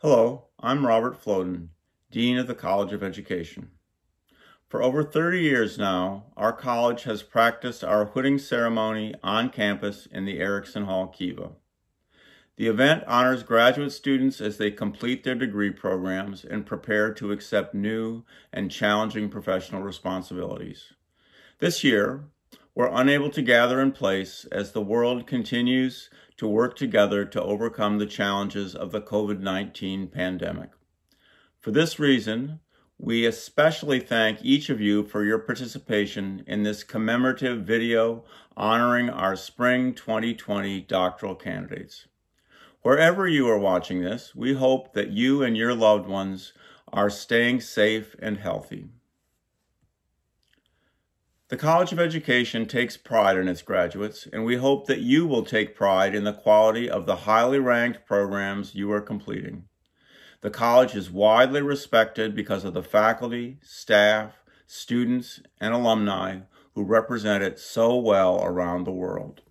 Hello, I'm Robert Floden, Dean of the College of Education. For over 30 years now, our college has practiced our hooding ceremony on campus in the Erickson Hall Kiva. The event honors graduate students as they complete their degree programs and prepare to accept new and challenging professional responsibilities. This year, we're unable to gather in place as the world continues to work together to overcome the challenges of the COVID-19 pandemic. For this reason, we especially thank each of you for your participation in this commemorative video honoring our Spring 2020 doctoral candidates. Wherever you are watching this, we hope that you and your loved ones are staying safe and healthy. The College of Education takes pride in its graduates, and we hope that you will take pride in the quality of the highly ranked programs you are completing. The college is widely respected because of the faculty, staff, students, and alumni who represent it so well around the world.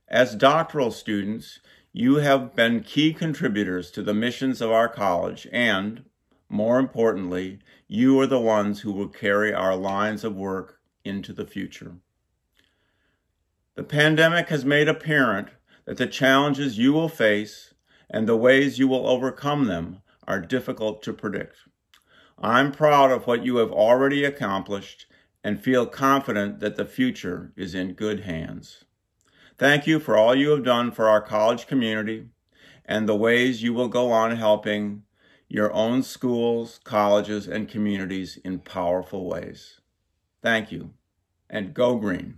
As doctoral students, you have been key contributors to the missions of our college and, more importantly, you are the ones who will carry our lines of work into the future. The pandemic has made apparent that the challenges you will face and the ways you will overcome them are difficult to predict. I'm proud of what you have already accomplished and feel confident that the future is in good hands. Thank you for all you have done for our college community and the ways you will go on helping your own schools, colleges, and communities in powerful ways. Thank you, and go green.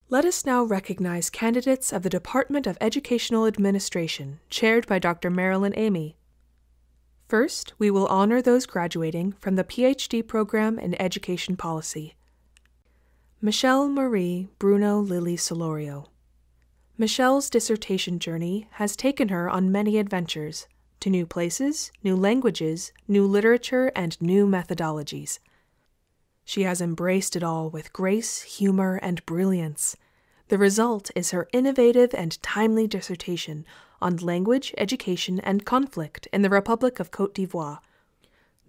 Let us now recognize candidates of the Department of Educational Administration, chaired by Dr. Marilyn Amy. First, we will honor those graduating from the PhD program in Education Policy. Michelle Marie Bruno Lilly Solorio. Michelle's dissertation journey has taken her on many adventures, to new places, new languages, new literature, and new methodologies. She has embraced it all with grace, humor, and brilliance. The result is her innovative and timely dissertation on language, education, and conflict in the Republic of Côte d'Ivoire.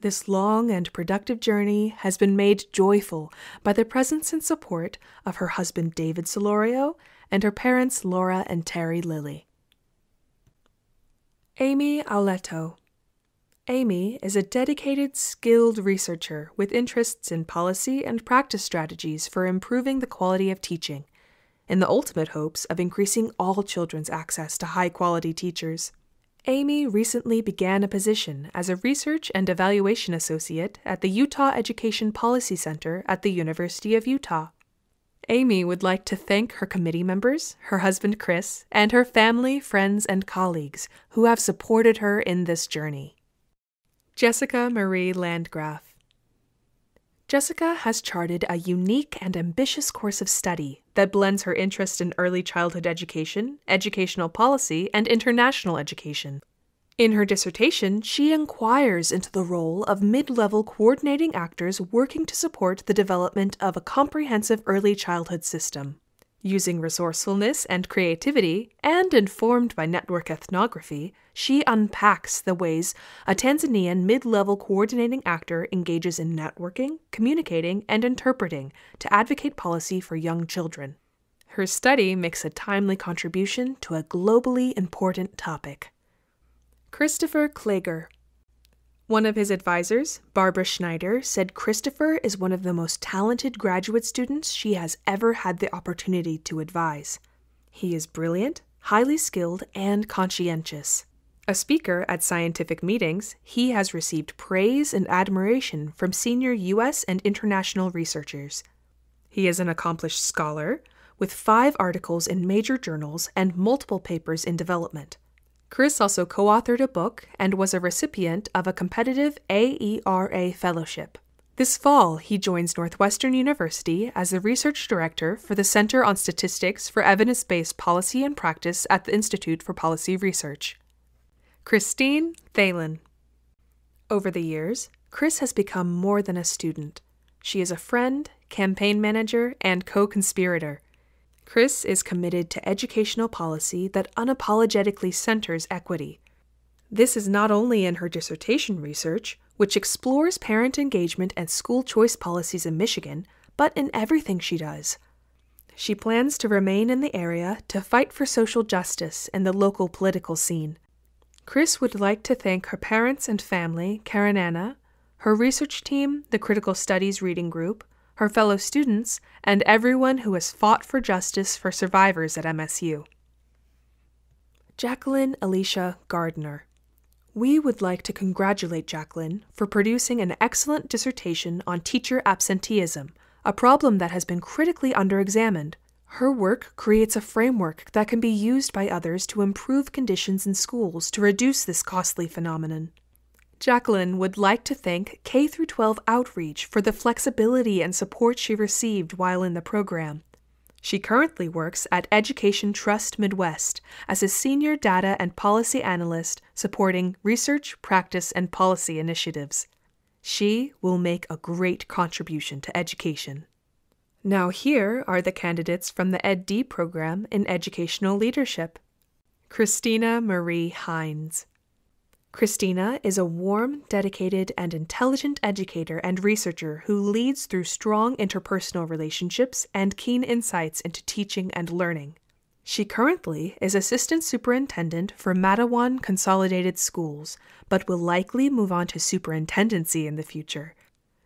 This long and productive journey has been made joyful by the presence and support of her husband David Solorio and her parents Laura and Terry Lilly. Amy AULETTO. Amy is a dedicated, skilled researcher with interests in policy and practice strategies for improving the quality of teaching, in the ultimate hopes of increasing all children's access to high-quality teachers. Amy recently began a position as a Research and Evaluation Associate at the Utah Education Policy Center at the University of Utah. Amy would like to thank her committee members, her husband Chris, and her family, friends, and colleagues who have supported her in this journey. Jessica Marie LANDGRAF. Jessica has charted a unique and ambitious course of study that blends her interest in early childhood education, educational policy, and international education. In her dissertation, she inquires into the role of mid-level coordinating actors working to support the development of a comprehensive early childhood system. Using resourcefulness and creativity, and informed by network ethnography, she unpacks the ways a Tanzanian mid-level coordinating actor engages in networking, communicating, and interpreting to advocate policy for young children. Her study makes a timely contribution to a globally important topic. Christopher KLAGER. One of his advisors, Barbara Schneider, said Christopher is one of the most talented graduate students she has ever had the opportunity to advise. He is brilliant, highly skilled, and conscientious. A speaker at scientific meetings, he has received praise and admiration from senior U.S. and international researchers. He is an accomplished scholar, with 5 articles in major journals and multiple papers in development. Chris also co-authored a book and was a recipient of a competitive AERA fellowship. This fall, he joins Northwestern University as the research director for the Center on Statistics for Evidence-Based Policy and Practice at the Institute for Policy Research. THELEN. Over the years, Chris has become more than a student. She is a friend, campaign manager, and co-conspirator. Chris is committed to educational policy that unapologetically centers equity. This is not only in her dissertation research, which explores parent engagement and school choice policies in Michigan, but in everything she does. She plans to remain in the area to fight for social justice in the local political scene. Chris would like to thank her parents and family, Karen Anna, her research team, the Critical Studies Reading Group, her fellow students, and everyone who has fought for justice for survivors at MSU. Jacqueline Alicia Gardner. We would like to congratulate Jacqueline for producing an excellent dissertation on teacher absenteeism, a problem that has been critically underexamined. Her work creates a framework that can be used by others to improve conditions in schools to reduce this costly phenomenon. Jacqueline would like to thank K-12 Outreach for the flexibility and support she received while in the program. She currently works at Education Trust Midwest as a senior data and policy analyst supporting research, practice, and policy initiatives. She will make a great contribution to education. Now here are the candidates from the Ed.D. program in Educational Leadership. Christina Marie Hines. Christina is a warm, dedicated, and intelligent educator and researcher who leads through strong interpersonal relationships and keen insights into teaching and learning. She currently is Assistant Superintendent for Matawan Consolidated Schools, but will likely move on to superintendency in the future.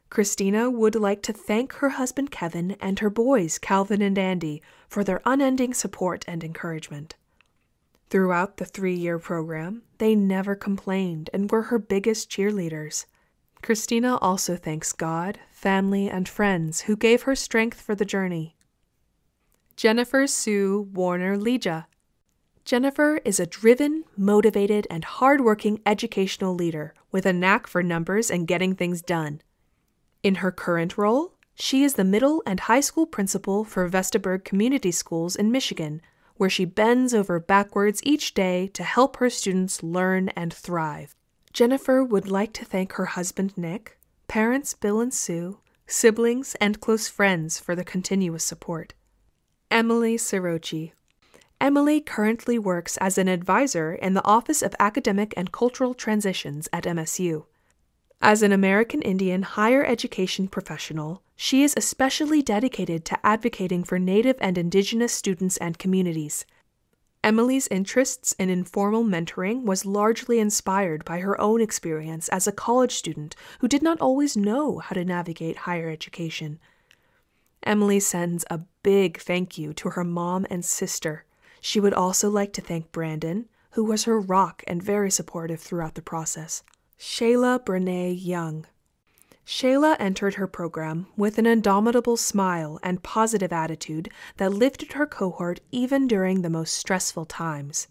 Christina would like to thank her husband Kevin and her boys Calvin and Andy for their unending support and encouragement. Throughout the 3-year program, they never complained and were her biggest cheerleaders. Christina also thanks God, family, and friends who gave her strength for the journey. Jennifer Sue Warner LEJA. Jennifer is a driven, motivated, and hardworking educational leader with a knack for numbers and getting things done. In her current role, she is the middle and high school principal for Vestaburg Community Schools in Michigan, where she bends over backwards each day to help her students learn and thrive. Jennifer would like to thank her husband Nick, parents Bill and Sue, siblings, and close friends for the continuous support. Emily SORROCHE. Emily currently works as an advisor in the Office of Academic and Cultural Transitions at MSU. As an American Indian higher education professional, she is especially dedicated to advocating for Native and Indigenous students and communities. Emily's interests in informal mentoring was largely inspired by her own experience as a college student who did not always know how to navigate higher education. Emily sends a big thank you to her mom and sister. She would also like to thank Brandon, who was her rock and very supportive throughout the process. SHAYLA BRANAY Young. SHAYLA entered her program with an indomitable smile and positive attitude that lifted her cohort even during the most stressful times.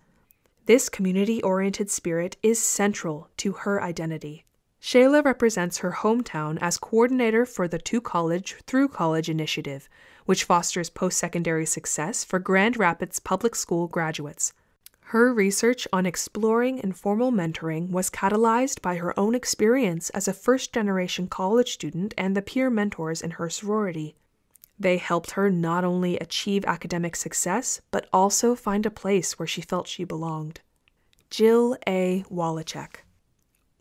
This community-oriented spirit is central to her identity. SHAYLA represents her hometown as coordinator for the To College Through College initiative, which fosters post-secondary success for Grand Rapids Public School graduates. Her research on exploring informal mentoring was catalyzed by her own experience as a first-generation college student and the peer mentors in her sorority. They helped her not only achieve academic success, but also find a place where she felt she belonged. Jill A. WALICZEK.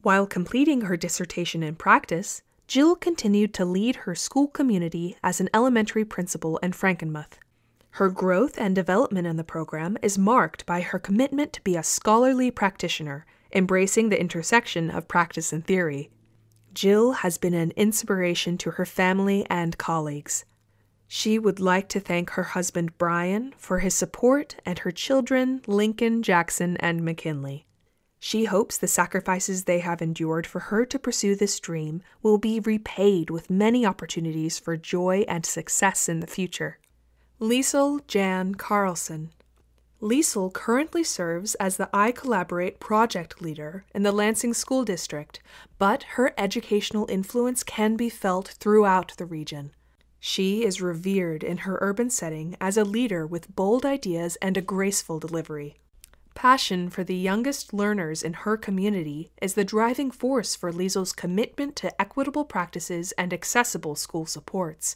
While completing her dissertation in practice, Jill continued to lead her school community as an elementary principal in Frankenmuth. Her growth and development in the program is marked by her commitment to be a scholarly practitioner, embracing the intersection of practice and theory. Jill has been an inspiration to her family and colleagues. She would like to thank her husband Brian for his support and her children Lincoln, Jackson, and McKinley. She hopes the sacrifices they have endured for her to pursue this dream will be repaid with many opportunities for joy and success in the future. LIESEL Jan CARLSON. LIESEL currently serves as the I Collaborate project leader in the Lansing School District, but her educational influence can be felt throughout the region. She is revered in her urban setting as a leader with bold ideas and a graceful delivery. Passion for the youngest learners in her community is the driving force for LIESEL's commitment to equitable practices and accessible school supports.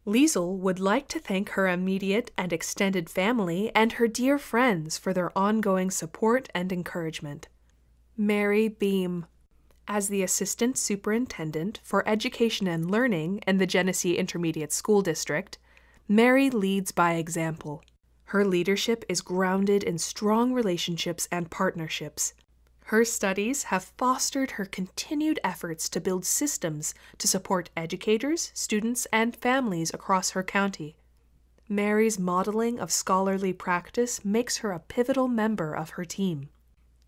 LIESEL would like to thank her immediate and extended family and her dear friends for their ongoing support and encouragement. Mary Beam. As the Assistant Superintendent for Education and Learning in the Genesee Intermediate School District, Mary leads by example. Her leadership is grounded in strong relationships and partnerships. Her studies have fostered her continued efforts to build systems to support educators, students, and families across her county. Mary's modeling of scholarly practice makes her a pivotal member of her team.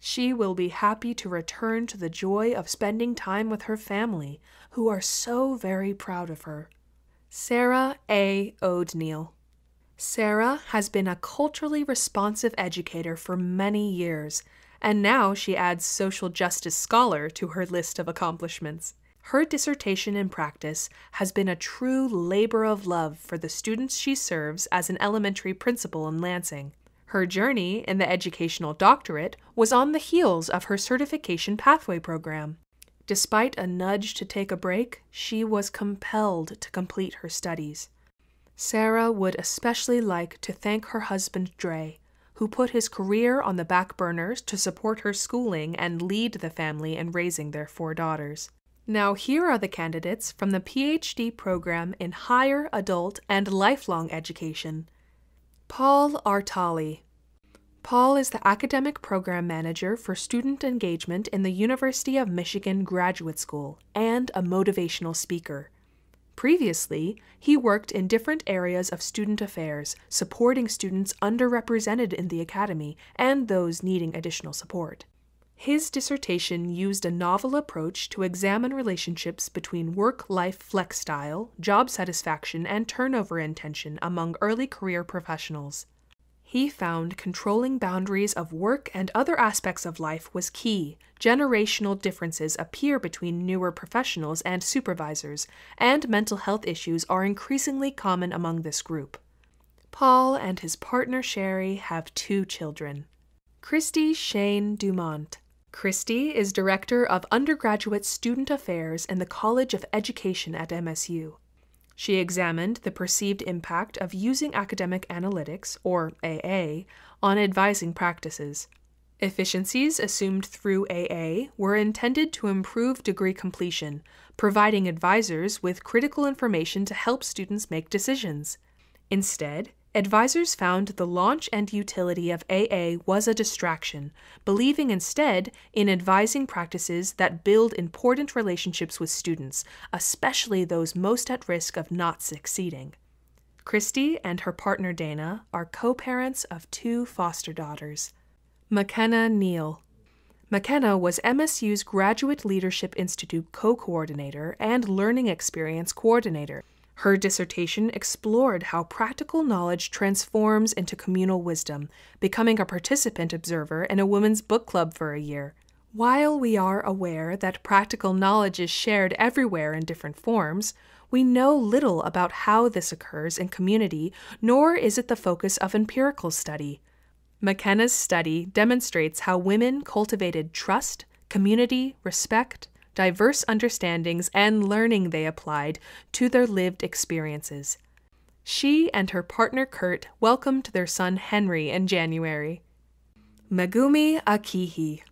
She will be happy to return to the joy of spending time with her family, who are so very proud of her. Sarah A. O'Dneil. Sarah has been a culturally responsive educator for many years, and now she adds social justice scholar to her list of accomplishments. Her dissertation in practice has been a true labor of love for the students she serves as an elementary principal in Lansing. Her journey in the educational doctorate was on the heels of her certification pathway program. Despite a nudge to take a break, she was compelled to complete her studies. Sarah would especially like to thank her husband Dre, who put his career on the back burners to support her schooling and lead the family in raising their 4 daughters. Now here are the candidates from the PhD program in Higher Adult and Lifelong Education. Paul Artali. Paul is the Academic Program Manager for Student Engagement in the University of Michigan Graduate School and a motivational speaker. Previously, he worked in different areas of student affairs, supporting students underrepresented in the academy and those needing additional support. His dissertation used a novel approach to examine relationships between work-life flex style, job satisfaction, and turnover intention among early career professionals. He found controlling boundaries of work and other aspects of life was key. Generational differences appear between newer professionals and supervisors, and mental health issues are increasingly common among this group. Paul and his partner Sherry have 2 children. Christy Shane Dumont. Christy is Director of Undergraduate Student Affairs in the College of Education at MSU. She examined the perceived impact of using academic analytics, or AA, on advising practices. Efficiencies assumed through AA were intended to improve degree completion, providing advisors with critical information to help students make decisions. Instead, advisors found the launch and utility of AA was a distraction, believing instead in advising practices that build important relationships with students, especially those most at risk of not succeeding. Christy and her partner DEANA are co-parents of 2 foster daughters. MAKENA NEAL. MAKENA was MSU's Graduate Leadership Institute co-coordinator and Learning Experience coordinator. Her dissertation explored how practical knowledge transforms into communal wisdom, becoming a participant observer in a women's book club for a year. While we are aware that practical knowledge is shared everywhere in different forms, we know little about how this occurs in community, nor is it the focus of empirical study. MAKENA's study demonstrates how women cultivated trust, community, respect, diverse understandings, and learning they applied to their lived experiences. She and her partner Kurt welcomed their son Henry in January. Megumi Akihi.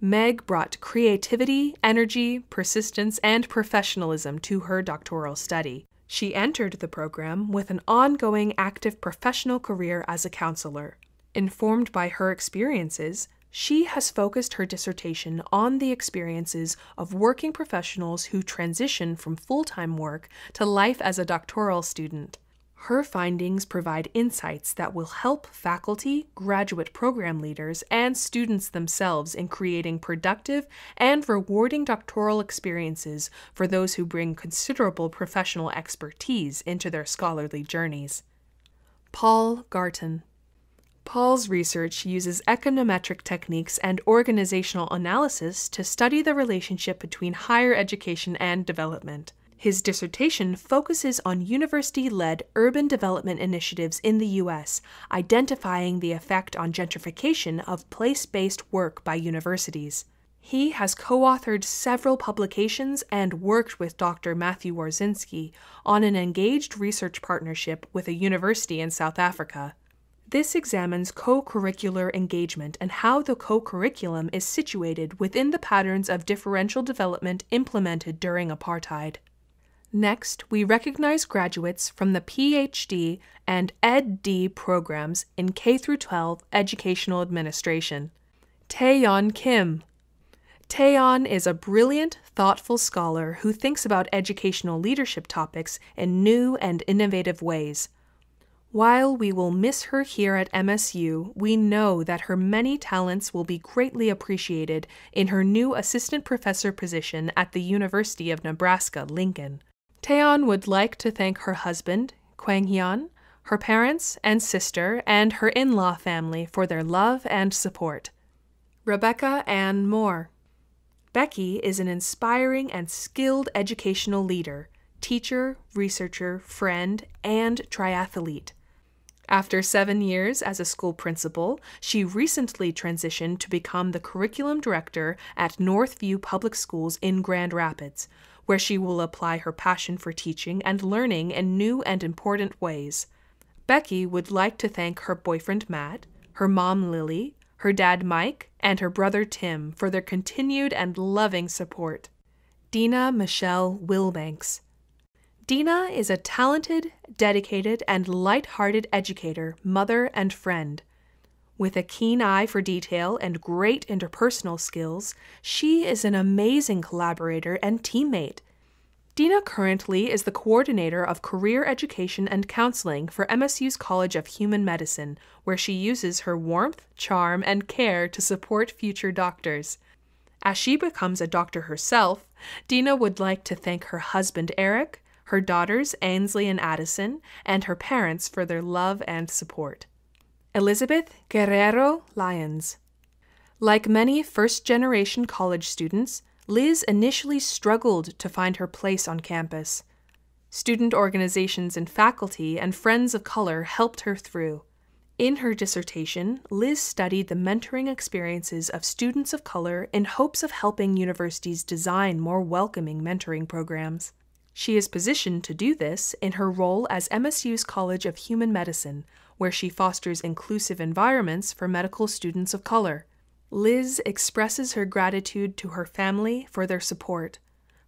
Meg brought creativity, energy, persistence, and professionalism to her doctoral study. She entered the program with an ongoing active professional career as a counselor. Informed by her experiences, she has focused her dissertation on the experiences of working professionals who transition from full-time work to life as a doctoral student. Her findings provide insights that will help faculty, graduate program leaders, and students themselves in creating productive and rewarding doctoral experiences for those who bring considerable professional expertise into their scholarly journeys. Paul Garton. Paul's research uses econometric techniques and organizational analysis to study the relationship between higher education and development. His dissertation focuses on university-led urban development initiatives in the U.S., identifying the effect on gentrification of place-based work by universities. He has co-authored several publications and worked with Dr. Matthew Warzinski on an engaged research partnership with a university in South Africa. This examines co-curricular engagement and how the co-curriculum is situated within the patterns of differential development implemented during apartheid. Next, we recognize graduates from the PhD and Ed.D. programs in K-12 educational administration. TAEYEON Kim. TAEYEON is a brilliant, thoughtful scholar who thinks about educational leadership topics in new and innovative ways. While we will miss her here at MSU, we know that her many talents will be greatly appreciated in her new assistant professor position at the University of Nebraska-Lincoln. TAEYEON would like to thank her husband, Kwang-hyun, her parents and sister, and her in-law family for their love and support. Rebecca Ann Moore. Becky is an inspiring and skilled educational leader, teacher, researcher, friend, and triathlete. After 7 years as a school principal, she recently transitioned to become the curriculum director at Northview Public Schools in Grand Rapids, where she will apply her passion for teaching and learning in new and important ways. Becky would like to thank her boyfriend Matt, her mom Lily, her dad Mike, and her brother Tim for their continued and loving support. DEANA Michelle WILBANKS. DEANA is a talented, dedicated, and light-hearted educator, mother, and friend. With a keen eye for detail and great interpersonal skills, she is an amazing collaborator and teammate. DEANA currently is the coordinator of career education and counseling for MSU's College of Human Medicine, where she uses her warmth, charm, and care to support future doctors. As she becomes a doctor herself, DEANA would like to thank her husband Eric, her daughters Ainsley and Addison, and her parents for their love and support. Elizabeth Guerrero Lyons. Like many first-generation college students, Liz initially struggled to find her place on campus. Student organizations and faculty and friends of color helped her through. In her dissertation, Liz studied the mentoring experiences of students of color in hopes of helping universities design more welcoming mentoring programs. She is positioned to do this in her role as MSU's College of Human Medicine, where she fosters inclusive environments for medical students of color. Liz expresses her gratitude to her family for their support,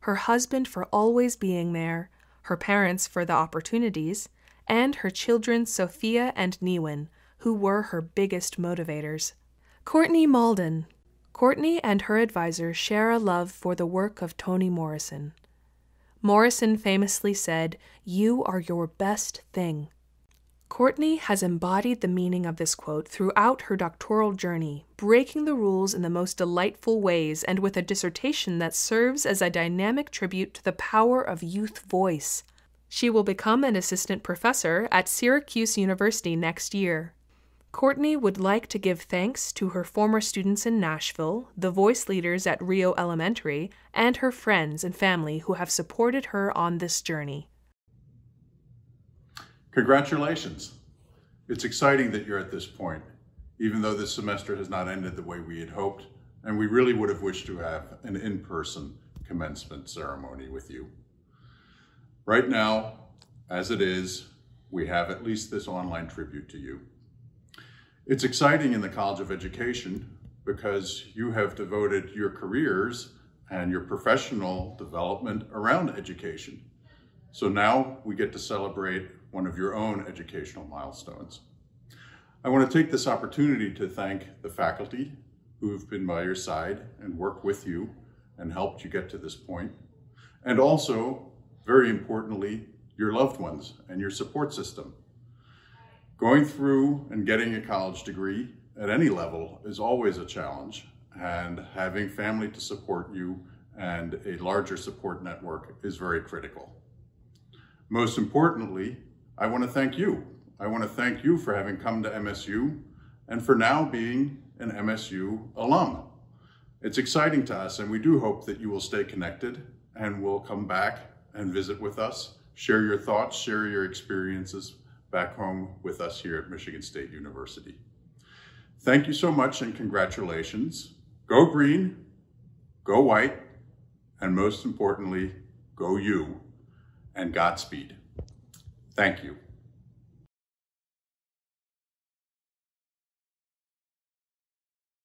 her husband for always being there, her parents for the opportunities, and her children Sophia and Niwin, who were her biggest motivators. Courtney Malden. Courtney and her advisor share a love for the work of Toni Morrison. Morrison famously said, "You are your best thing." Courtney has embodied the meaning of this quote throughout her doctoral journey, breaking the rules in the most delightful ways and with a dissertation that serves as a dynamic tribute to the power of youth voice. She will become an assistant professor at Syracuse University next year. Courtney would like to give thanks to her former students in Nashville, the voice leaders at Rio Elementary, and her friends and family who have supported her on this journey. Congratulations. It's exciting that you're at this point, even though this semester has not ended the way we had hoped, and we really would have wished to have an in-person commencement ceremony with you. Right now, as it is, we have at least this online tribute to you. It's exciting in the College of Education because you have devoted your careers and your professional development around education. So now we get to celebrate one of your own educational milestones. I want to take this opportunity to thank the faculty who have been by your side and worked with you and helped you get to this point. And also, very importantly, your loved ones and your support system. Going through and getting a college degree at any level is always a challenge, and having family to support you and a larger support network is very critical. Most importantly, I want to thank you. I want to thank you for having come to MSU and for now being an MSU alum. It's exciting to us, and we do hope that you will stay connected and will come back and visit with us, share your thoughts, share your experiences back home with us here at Michigan State University. Thank you so much and congratulations. Go green, Go white, and most importantly, go you, and Godspeed. Thank you.